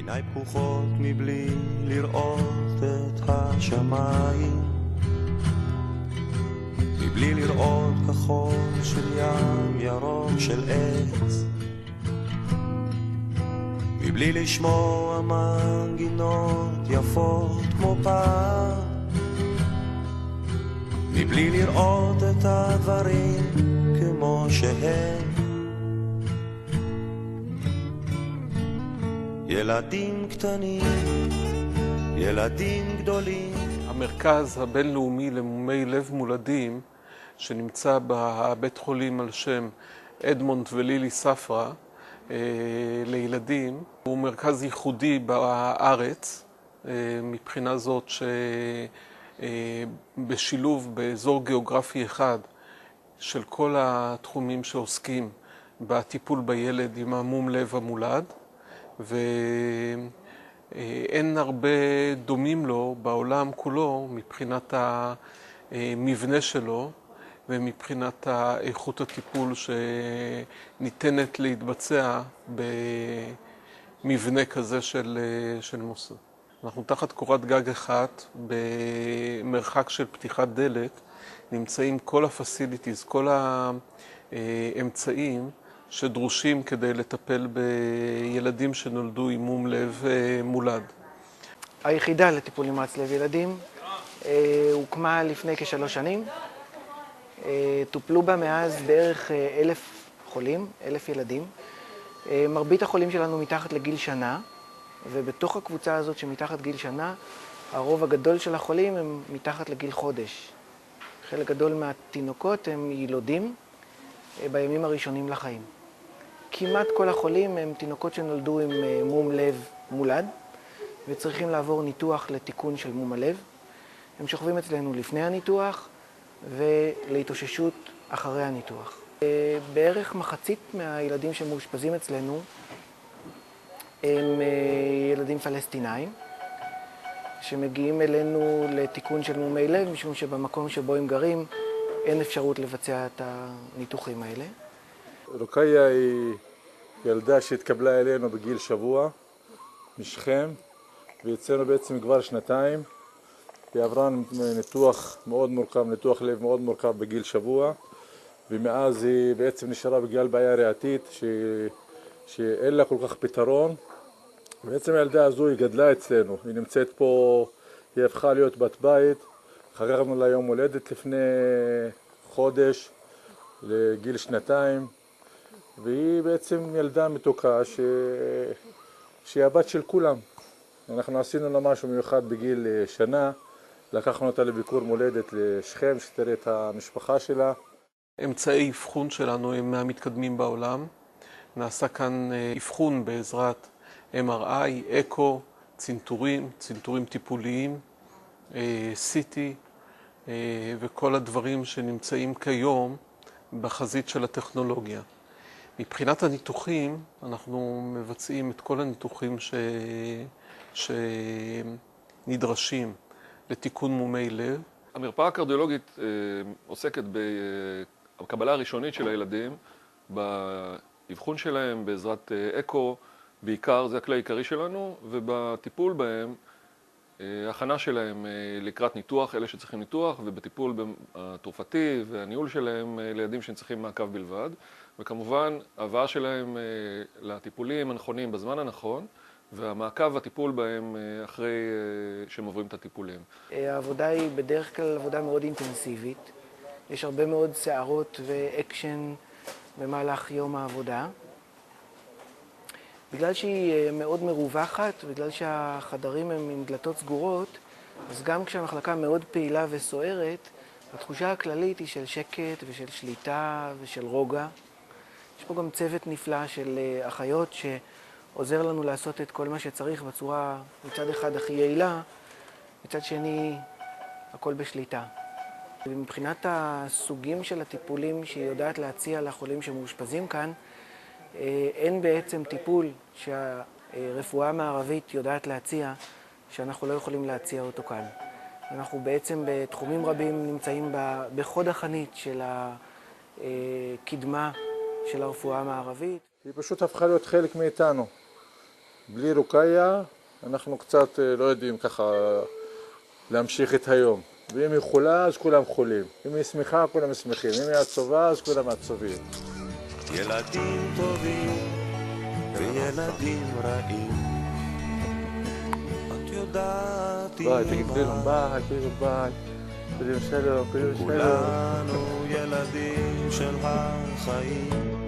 עיניי פקוחות מבלי לראות את השמיים, מבלי לראות כחול של ים, ירוק של עץ, מבלי לשמוע מנגינות יפות כמו פעם, מבלי לראות את הדברים כמו שהם. ילדים קטנים, ילדים גדולים. המרכז הבינלאומי למומי לב מולדים, שנמצא בבית חולים על שם אדמונד ולילי ספרא לילדים, הוא מרכז ייחודי בארץ, מבחינה זאת שבשילוב באזור גיאוגרפי אחד של כל התחומים שעוסקים בטיפול בילד עם המום לב המולד, ואין הרבה דומים לו בעולם כולו מבחינת המבנה שלו ומבחינת איכות הטיפול שניתנת להתבצע במבנה כזה של מוסד. אנחנו תחת קורת גג אחת, במרחק של פתיחת דלת, נמצאים כל הפסיליטיז, כל האמצעים שדרושים כדי לטפל בילדים שנולדו עם מום לב מולד. היחידה לטיפול נמרץ לב ילדים הוקמה לפני כ3 שנים. טופלו בה מאז בערך 1,000 חולים, 1,000 ילדים. מרבית החולים שלנו מתחת לגיל שנה, ובתוך הקבוצה הזאת שמתחת גיל שנה, הרוב הגדול של החולים הם מתחת לגיל חודש. חלק גדול מהתינוקות הם ילודים בימים הראשונים לחיים. כמעט כל החולים הם תינוקות שנולדו עם מום לב מולד, וצריכים לעבור ניתוח לתיקון של מום הלב. הם שוכבים אצלנו לפני הניתוח ולהתאוששות אחרי הניתוח. בערך מחצית מהילדים שמאושפזים אצלנו הם ילדים פלסטינאים, שמגיעים אלינו לתיקון של מומי לב, משום שבמקום שבו הם גרים אין אפשרות לבצע את הניתוחים האלה. רוקיה היא ילדה שהתקבלה אלינו בגיל שבוע משכם, ויצאנו בעצם כבר 2 היא עברה ניתוח מאוד מורכב, ניתוח לב מאוד מורכב בגיל שבוע, ומאז היא בעצם נשארה בגלל בעיה ריאתית שאין לה כל כך פתרון. בעצם הילדה הזו היא גדלה אצלנו, היא נמצאת פה, היא הפכה להיות בת בית. חגגנו לה יום הולדת לפני חודש לגיל 2, והיא בעצם ילדה מתוקה שהיא הבת של כולם. אנחנו עשינו לה משהו מיוחד בגיל שנה, לקחנו אותה לביקור מולדת לשכם, שתראה את המשפחה שלה. אמצעי אבחון שלנו הם מהמתקדמים בעולם. נעשה כאן אבחון בעזרת MRI, אקו, צנתורים טיפוליים, CT וכל הדברים שנמצאים כיום בחזית של הטכנולוגיה. מבחינת הניתוחים, אנחנו מבצעים את כל הניתוחים שנדרשים לתיקון מומי לב. המרפאה הקרדיולוגית עוסקת בקבלה הראשונית של הילדים, באבחון שלהם בעזרת אקו, בעיקר זה הכלי העיקרי שלנו, ובטיפול בהם, ההכנה שלהם לקראת ניתוח, אלה שצריכים ניתוח, ובטיפול התרופתי והניהול שלהם לילדים שצריכים מעקב בלבד, וכמובן ההבאה שלהם לטיפולים הנכונים בזמן הנכון, והמעקב והטיפול בהם אחרי שהם עוברים את הטיפולים. העבודה היא בדרך כלל עבודה מאוד אינטנסיבית. יש הרבה מאוד סערות ואקשן במהלך יום העבודה. בגלל שהיא מאוד מרווחת, בגלל שהחדרים הם עם דלתות סגורות, אז גם כשהמחלקה מאוד פעילה וסוערת, התחושה הכללית היא של שקט ושל שליטה ושל רוגע. יש פה גם צוות נפלא של אחיות שעוזר לנו לעשות את כל מה שצריך בצורה מצד אחד הכי יעילה, מצד שני הכל בשליטה. ומבחינת הסוגים של הטיפולים שהיא יודעת להציע לחולים שמאושפזים כאן, אין בעצם טיפול שהרפואה המערבית יודעת להציע שאנחנו לא יכולים להציע אותו כאן. אנחנו בעצם בתחומים רבים נמצאים בחוד החנית של הקדמה של הרפואה המערבית. היא פשוט הפכה להיות חלק מאיתנו. בלי רוקאיה אנחנו קצת לא יודעים ככה להמשיך את היום. ואם היא חולה אז כולם חולים, אם היא שמחה כולם שמחים, אם היא עצובה אז כולם עצובים. ילדים טובים וילדים רעים, את יודעת ביי, תגיד להם ביי, תגיד ביי, תגיד שלום, תגיד שלום. כולנו ילדים של החיים.